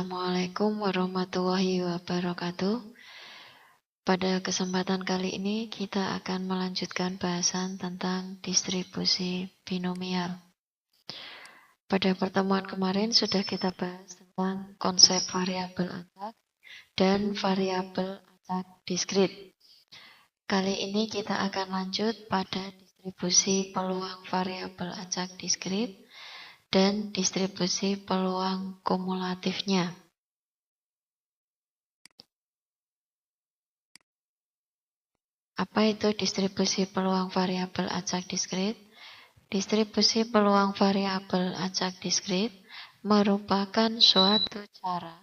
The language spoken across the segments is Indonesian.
Assalamualaikum warahmatullahi wabarakatuh. Pada kesempatan kali ini kita akan melanjutkan bahasan tentang distribusi binomial. Pada pertemuan kemarin sudah kita bahas tentang konsep variabel acak dan variabel acak diskrit. Kali ini kita akan lanjut pada distribusi peluang variabel acak diskrit dan distribusi peluang kumulatifnya. Apa itu distribusi peluang variabel acak diskrit? Distribusi peluang variabel acak diskrit merupakan suatu cara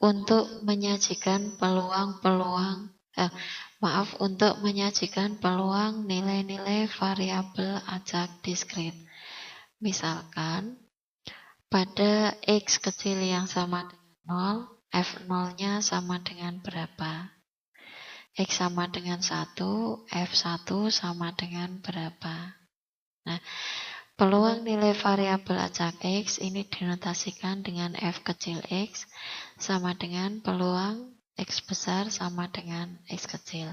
untuk menyajikan peluang nilai-nilai variabel acak diskrit. Misalkan pada X kecil yang sama dengan 0, F0-nya sama dengan berapa? X sama dengan 1, F1 sama dengan berapa? Nah, peluang nilai variabel acak X ini dinotasikan dengan F kecil X sama dengan peluang X besar sama dengan X kecil.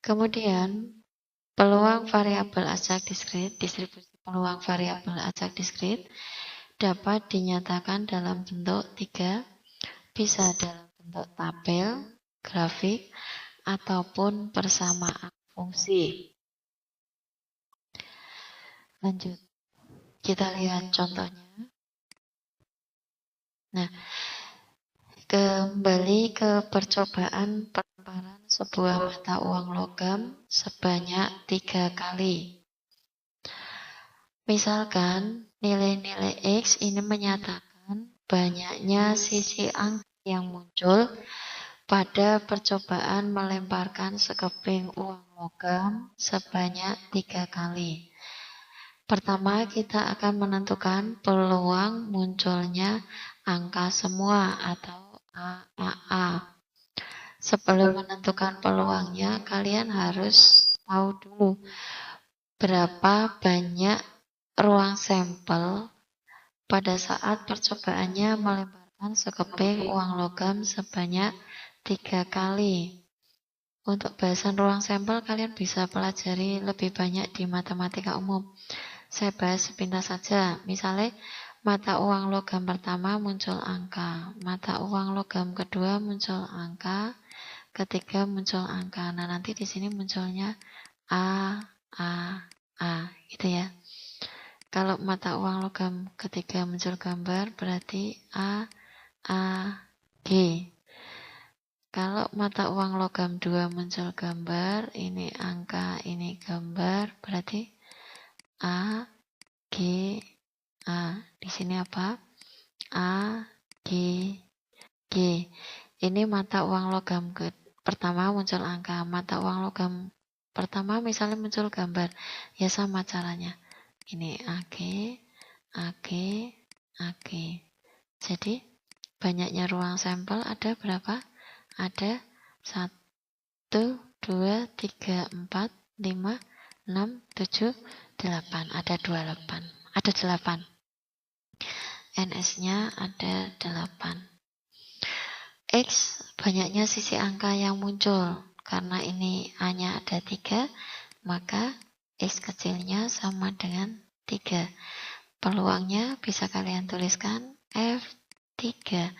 Kemudian, peluang variabel acak diskrit, distribusi peluang variabel acak diskrit dapat dinyatakan dalam bentuk 3, bisa dalam bentuk tabel, grafik, ataupun persamaan fungsi. Lanjut, kita lihat contohnya. Nah, kembali ke percobaan penukaran sebuah mata uang logam sebanyak 3 kali. Misalkan nilai-nilai X ini menyatakan banyaknya sisi angka yang muncul pada percobaan melemparkan sekeping uang logam sebanyak 3 kali. Pertama, kita akan menentukan peluang munculnya angka semua atau AAA. Sebelum menentukan peluangnya, kalian harus tahu dulu berapa banyak ruang sampel pada saat percobaannya melemparkan sekeping uang logam sebanyak 3 kali. Untuk bahasan ruang sampel kalian bisa pelajari lebih banyak di matematika umum. Saya bahas sepintas saja. Misalnya mata uang logam pertama muncul angka, mata uang logam kedua muncul angka, ketiga muncul angka. Nah, nanti di sini munculnya A, gitu ya. Kalau mata uang logam ketiga muncul gambar, berarti A, G. Kalau mata uang logam 2 muncul gambar, ini angka, ini gambar, berarti A, G, A. Di sini apa? A, G, G. Ini mata uang logam pertama muncul angka. Mata uang logam pertama misalnya muncul gambar. Ya sama caranya. Ini AG, AG, AG. Jadi banyaknya ruang sampel ada berapa? Ada 1, 2, 3, 4, 5, 6, 7, 8. Ada 28. Ada 8. NS-nya ada 8. X banyaknya sisi angka yang muncul. Karena ini A-nya ada 3, maka X kecilnya sama dengan 3. Peluangnya bisa kalian tuliskan F3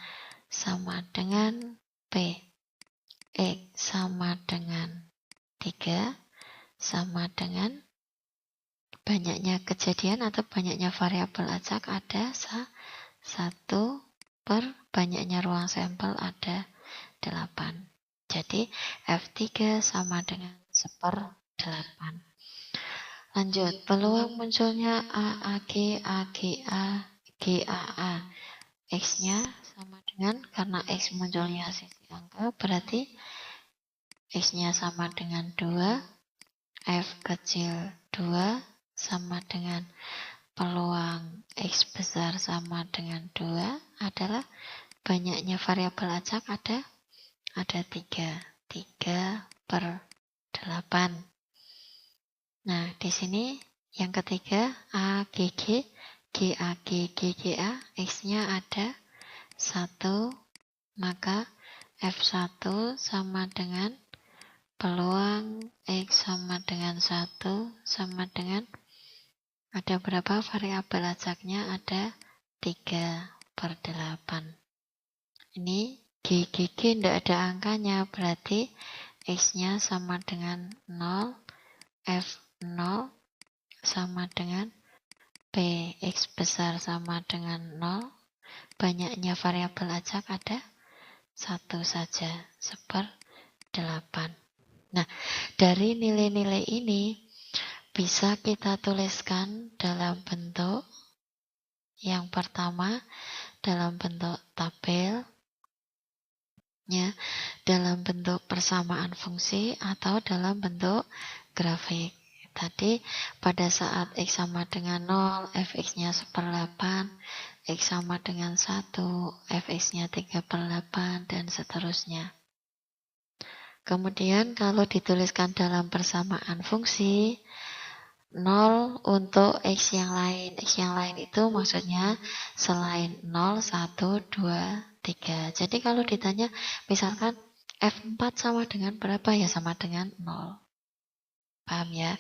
sama dengan P. X sama dengan 3 sama dengan banyaknya kejadian atau banyaknya variabel acak ada 1 per banyaknya ruang sampel ada 8. Jadi F3 sama dengan 1/8. Lanjut, peluang munculnya AAG, AGA, GAA. X-nya sama dengan, karena X munculnya sisi angka, berarti X-nya sama dengan 2, F kecil 2 sama dengan peluang X besar sama dengan 2 adalah banyaknya variabel acak ada 3/8. Nah, di sini yang ketiga AGG, GAG, GGA, X-nya ada 1, maka F1 sama dengan peluang X sama dengan 1 sama dengan, ada berapa variabel ajaknya? Ada 3/8. Ini GGG tidak ada angkanya, berarti X-nya sama dengan 0, F0 sama dengan P, X besar sama dengan 0, banyaknya variabel ajak ada 1 saja, 1/8. Nah, dari nilai-nilai ini bisa kita tuliskan dalam bentuk, yang pertama dalam bentuk tabel, ya, dalam bentuk persamaan fungsi atau dalam bentuk grafik. Tadi pada saat X sama dengan 0, Fx-nya 1/8, X sama dengan 1, Fx-nya 3/8, dan seterusnya. Kemudian kalau dituliskan dalam persamaan fungsi, 0 untuk X yang lain. X yang lain itu maksudnya selain 0, 1, 2, 3. Jadi kalau ditanya, misalkan F4 sama dengan berapa? Ya sama dengan 0. Paham ya?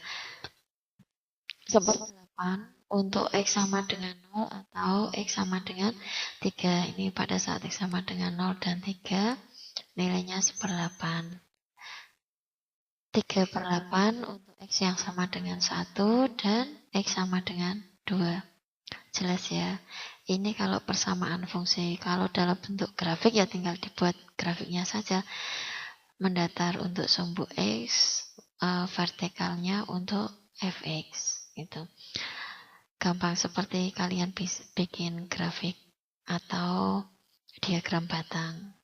1/8 untuk X sama dengan 0 atau X sama dengan 3. Ini pada saat X sama dengan 0 dan 3, nilainya 1/8. 3/8 untuk X yang sama dengan 1 dan X sama dengan 2. Jelas ya? Ini kalau persamaan fungsi. Kalau dalam bentuk grafik ya tinggal dibuat grafiknya saja. Mendatar untuk sumbu X, vertikalnya untuk Fx. Gitu. Gampang seperti kalian bikin grafik atau diagram batang.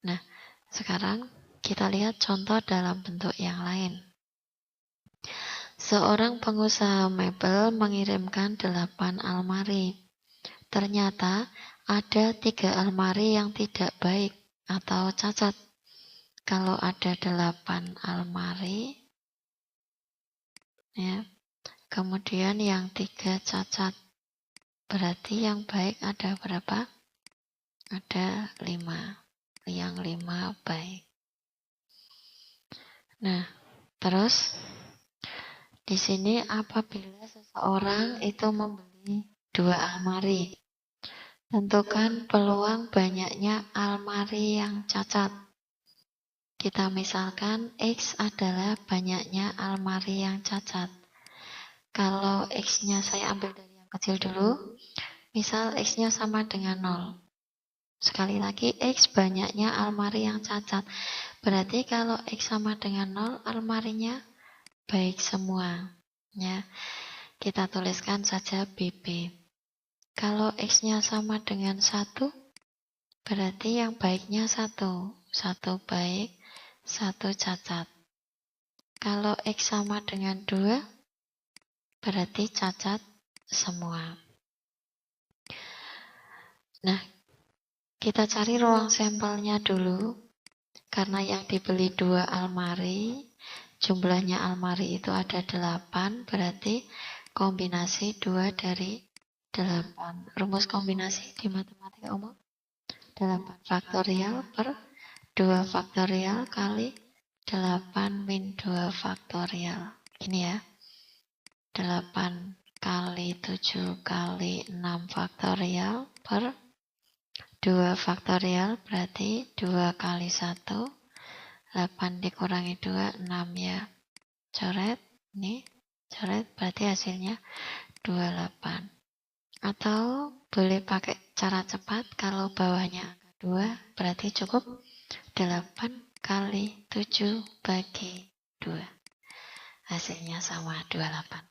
Nah, sekarang kita lihat contoh dalam bentuk yang lain. Seorang pengusaha mebel mengirimkan 8 almari. Ternyata ada 3 almari yang tidak baik atau cacat. Kalau ada 8 almari, ya, kemudian yang 3 cacat, berarti yang baik ada berapa? Ada 5. Yang 5 baik. Nah, terus di sini apabila seseorang itu membeli 2 almari, tentukan peluang banyaknya almari yang cacat. Kita misalkan X adalah banyaknya almari yang cacat. Kalau X-nya saya ambil dari yang kecil dulu, misal X-nya sama dengan 0. Sekali lagi, X banyaknya almari yang cacat. Berarti kalau X sama dengan 0, almarinya baik semua. Ya, kita tuliskan saja BB. Kalau X-nya sama dengan 1, berarti yang baiknya 1. 1 baik, 1 cacat. Kalau X sama dengan 2, berarti cacat semua. Nah, kita cari ruang sampelnya dulu. Karena yang dibeli 2 almari, jumlahnya almari itu ada 8, berarti kombinasi 2 dari 8. Rumus kombinasi di matematika umum, 8 faktorial per 2 faktorial kali 8 min 2 faktorial. Gini ya, 8 kali 7 kali 6 faktorial per 2 faktorial, berarti 2 kali 1, 8 dikurangi 2, 6 ya. Coret, ini coret, berarti hasilnya 28. Atau boleh pakai cara cepat, kalau bawahnya angka 2, berarti cukup 8 kali 7 bagi 2. Hasilnya sama 28.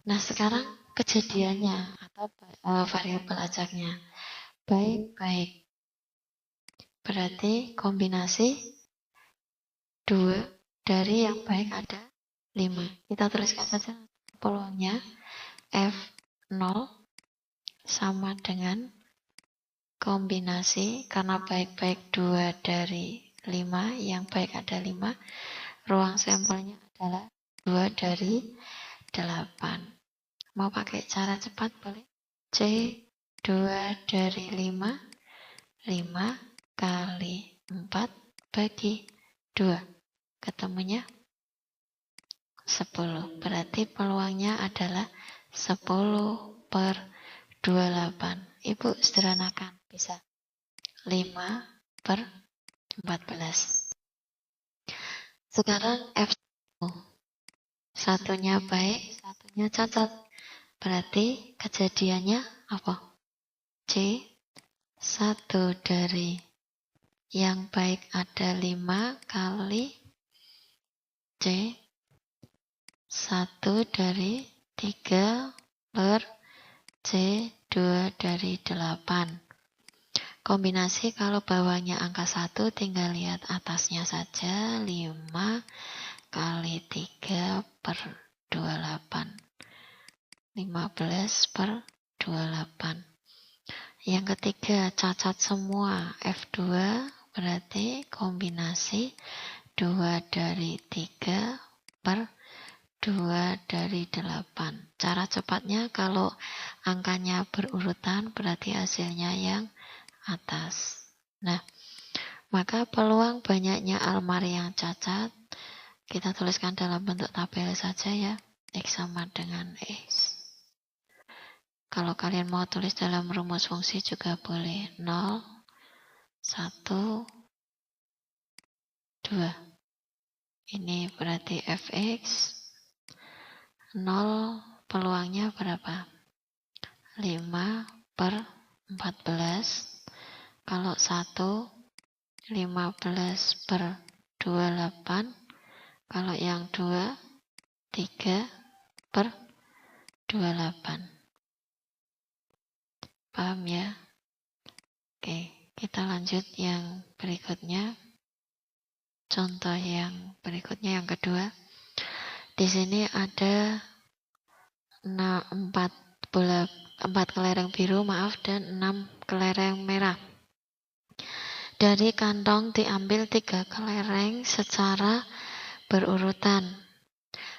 Nah, sekarang kejadiannya atau variabel ajaknya. Baik. Berarti kombinasi 2 dari yang baik ada 5. Kita tuliskan saja peluangnya. F0 sama dengan kombinasi, karena baik-baik 2 dari 5, yang baik ada 5, ruang sampelnya adalah 2 dari 8. Mau pakai cara cepat boleh? C 2 dari 5, 5 kali 4 bagi 2. Ketemunya 10. Berarti peluangnya adalah 10/28. Ibu sederhanakan, bisa 5/14. Sekarang F1. Satunya baik, satunya cacat. Berarti kejadiannya apa? C. 1 dari yang baik ada 5 kali C. 1 dari 3 per C 2 dari 8. Kombinasi kalau bawahnya angka 1 tinggal lihat atasnya saja. 5 kali 3 per 28. 15/28. Yang ketiga cacat semua. F2 berarti kombinasi 2 dari 3 per 2 dari 8. Cara cepatnya kalau angkanya berurutan berarti hasilnya yang atas. Nah, maka peluang banyaknya almari yang cacat kita tuliskan dalam bentuk tabel saja ya. X sama dengan X. Kalau kalian mau tulis dalam rumus fungsi juga boleh. 0, 1, 2. Ini berarti Fx. 0 peluangnya berapa? 5/14. Kalau 1, 15/28. Kalau yang 2, 3/28. Paham ya? Oke, kita lanjut yang berikutnya. Contoh yang berikutnya yang kedua. Di sini ada 4 kelereng biru, dan 6 kelereng merah. Dari kantong diambil 3 kelereng secara berurutan.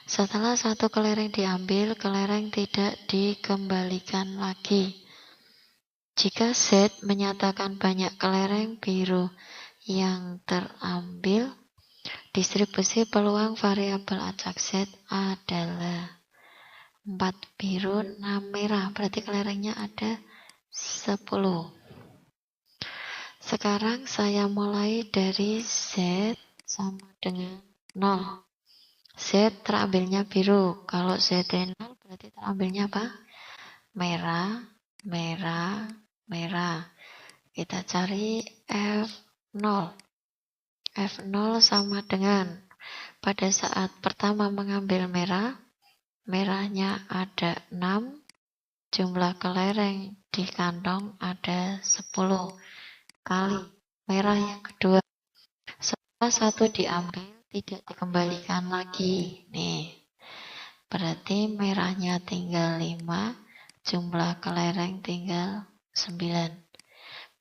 Setelah 1 kelereng diambil, kelereng tidak dikembalikan lagi. Jika Z menyatakan banyak kelereng biru yang terambil, distribusi peluang variabel acak Z adalah 4 biru, 6 merah. Berarti kelerengnya ada 10. Sekarang saya mulai dari Z sama dengan 0. Z terambilnya biru. Kalau Z 0 berarti terambilnya apa? Merah, merah, merah. Kita cari F0. F0 sama dengan pada saat pertama mengambil merah, merahnya ada 6, jumlah kelereng di kantong ada 10 kali merah yang kedua. Setelah 1 diambil, tidak dikembalikan lagi. Nih, berarti merahnya tinggal 5, jumlah kelereng tinggal 9.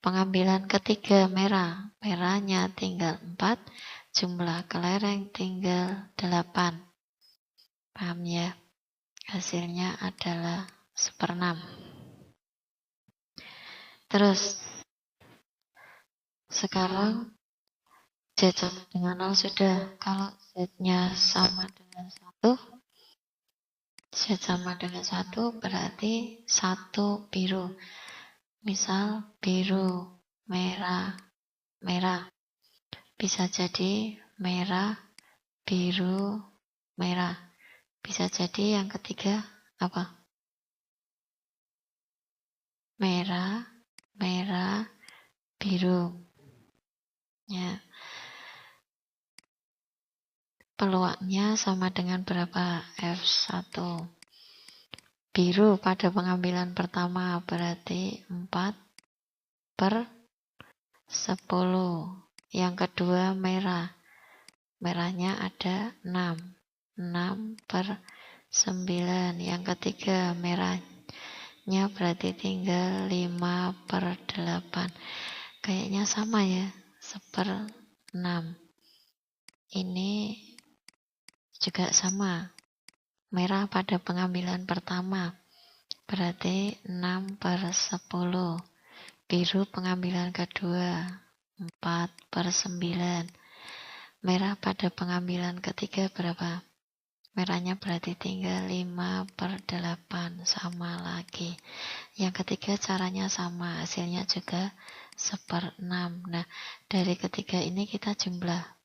Pengambilan ketiga merah, merahnya tinggal 4, jumlah kelereng tinggal 8. Paham ya? Hasilnya adalah 1/6. Terus, sekarang Z sama dengan 0 sudah. Kalau Z-nya sama dengan 1, Z sama dengan 1 berarti 1 biru. Misal biru, merah, merah. Bisa jadi merah, biru, merah. Bisa jadi yang ketiga apa? Merah, merah, biru. Ya. Peluangnya sama dengan berapa? F1. Biru pada pengambilan pertama berarti 4/10. Yang kedua merah. Merahnya ada 6. 6/9. Yang ketiga merahnya berarti tinggal 5/8. Kayaknya sama ya. 1/6. Ini juga sama. Merah pada pengambilan pertama berarti 6/10. Biru pengambilan kedua, 4/9. Merah pada pengambilan ketiga berapa? Merahnya berarti tinggal 5/8, sama lagi. Yang ketiga caranya sama, hasilnya juga 1/6. Nah, dari ketiga ini kita jumlah.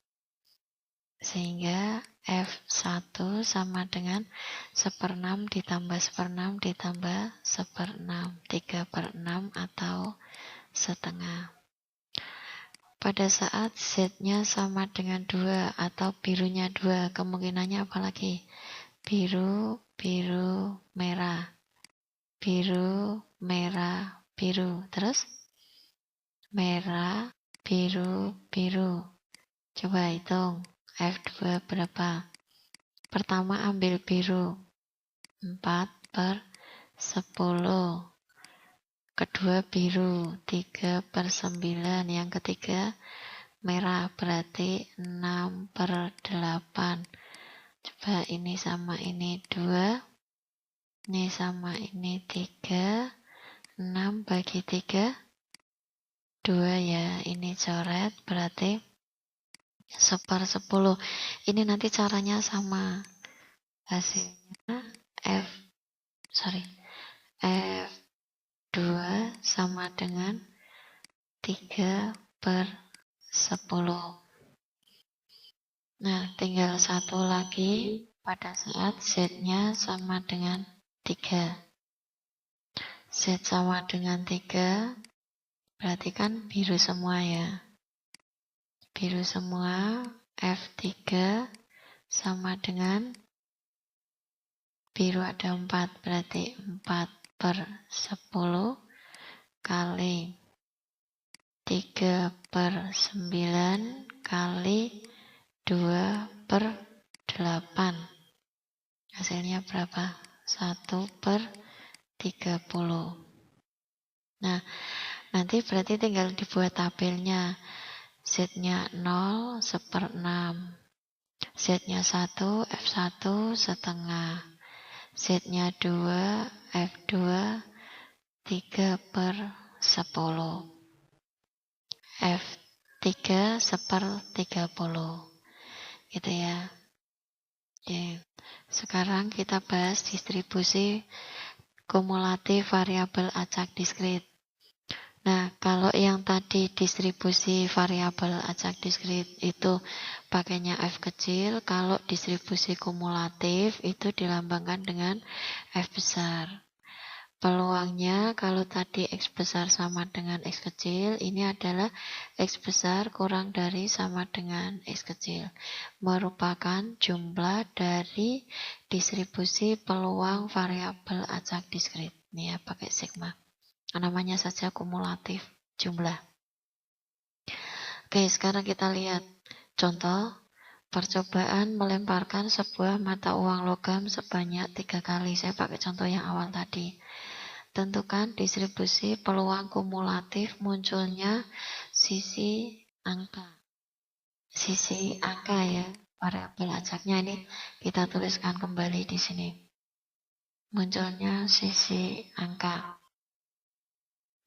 Sehingga F1 sama dengan 1/6 ditambah 1/6 ditambah 1/6. 3/6 atau setengah. Pada saat Z-nya sama dengan 2 atau birunya 2, kemungkinannya apa lagi? Biru, biru, merah. Biru, merah, biru. Terus? Merah, biru, biru. Coba hitung. F2 berapa? Pertama ambil biru. 4/10. Kedua biru. 3/9. Yang ketiga merah, berarti 6/8. Coba ini sama ini 2. Ini sama ini 3. 6 bagi 3. 2 ya. Ini coret, berarti 1/10. Ini nanti caranya sama. Hasilnya F2 sama dengan 3/10. Nah, tinggal satu lagi pada saat Z-nya sama dengan 3. Z sama dengan 3, berarti kan biru semua ya. Biru semua, F3 sama dengan biru ada 4, berarti 4/10 kali 3/9 kali 2/8. Hasilnya berapa? 1/30. Nah, nanti berarti tinggal dibuat tabelnya. Z-nya 0, 1/6. Z-nya 1, F1 setengah. Z-nya 2, F2 3/10. F3 1/30. Gitu ya. Oke. Sekarang kita bahas distribusi kumulatif variabel acak diskrit. Nah, kalau yang tadi distribusi variabel acak diskrit itu pakainya F kecil, kalau distribusi kumulatif itu dilambangkan dengan F besar. Peluangnya kalau tadi X besar sama dengan X kecil, ini adalah X besar kurang dari sama dengan X kecil. Merupakan jumlah dari distribusi peluang variabel acak diskrit. Ini ya, pakai sigma. Namanya saja kumulatif jumlah. Oke, sekarang kita lihat contoh percobaan melemparkan sebuah mata uang logam sebanyak 3 kali. Saya pakai contoh yang awal tadi. Tentukan distribusi peluang kumulatif munculnya sisi angka. Sisi angka ya, variabel acaknya ini kita tuliskan kembali di sini. Munculnya sisi angka.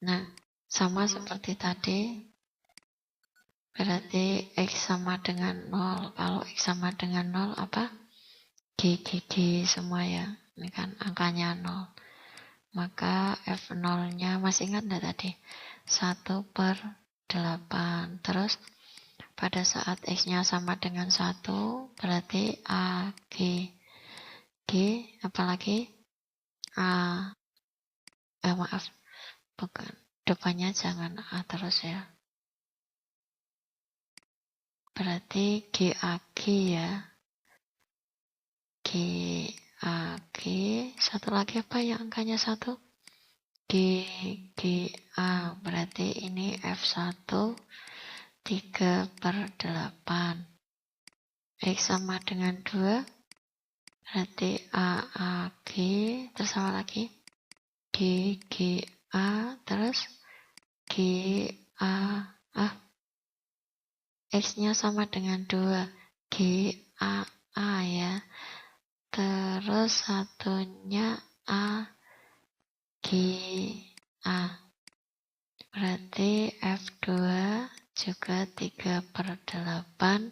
Nah, sama seperti tadi, berarti X sama dengan 0. Kalau X sama dengan 0 apa? G semua ya. Ini kan angkanya 0. Maka F0-nya masih ingat enggak tadi? 1/8. Terus pada saat X-nya sama dengan 1, berarti A, G. G, apalagi? A. Maaf. Bukan. Depannya jangan A terus ya. Berarti GAG ya. GAG. Satu lagi apa yang angkanya 1? GA, berarti ini F1 3/8. X sama dengan 2, berarti AAG, terus apa lagi? GGA, terus GA, X-nya sama dengan 2, GAA ya. Terus satunya A, A. Berarti F2 juga 3/8.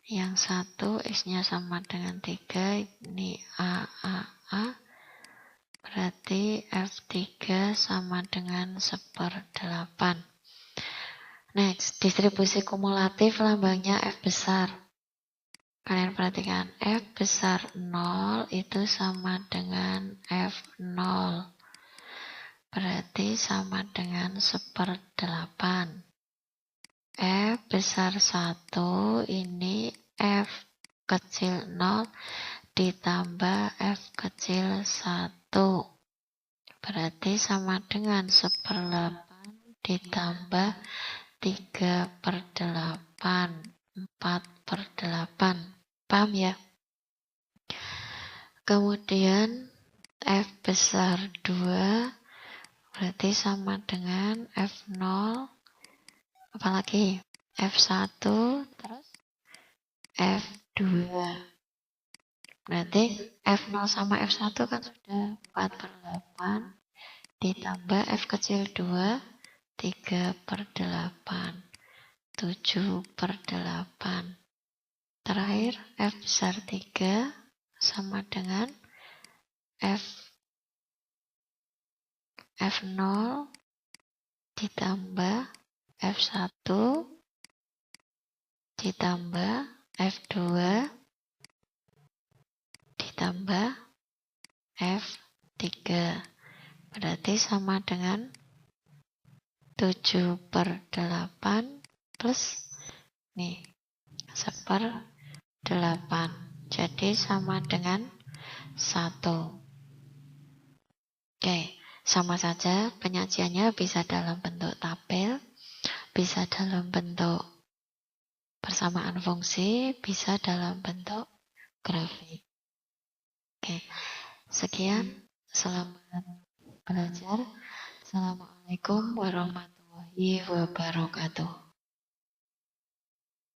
Yang satu X-nya sama dengan 3. Ini A. Berarti F3 sama dengan 1/8. Next, distribusi kumulatif lambangnya F besar. Kalian perhatikan, F besar 0 itu sama dengan F0. Berarti sama dengan 1/8. F besar 1 ini F kecil 0 ditambah F kecil 1. Berarti sama dengan 1/8 ditambah 3/8. 4/8. Paham ya? Kemudian F besar 2 berarti sama dengan F0, apalagi F1 terus F2. Berarti F0 sama F1 kan sudah 4/8 ditambah F kecil 2 3/8 7/8. Terakhir F besar 3 sama dengan F0 ditambah F1 ditambah F2 ditambah F3. Berarti sama dengan 7/8 plus nih 1/8. Jadi sama dengan 1. Oke, sama saja penyajiannya bisa dalam bentuk tabel, bisa dalam bentuk persamaan fungsi, bisa dalam bentuk grafik. Oke, sekian. Selamat belajar. Assalamualaikum warahmatullahi wabarakatuh.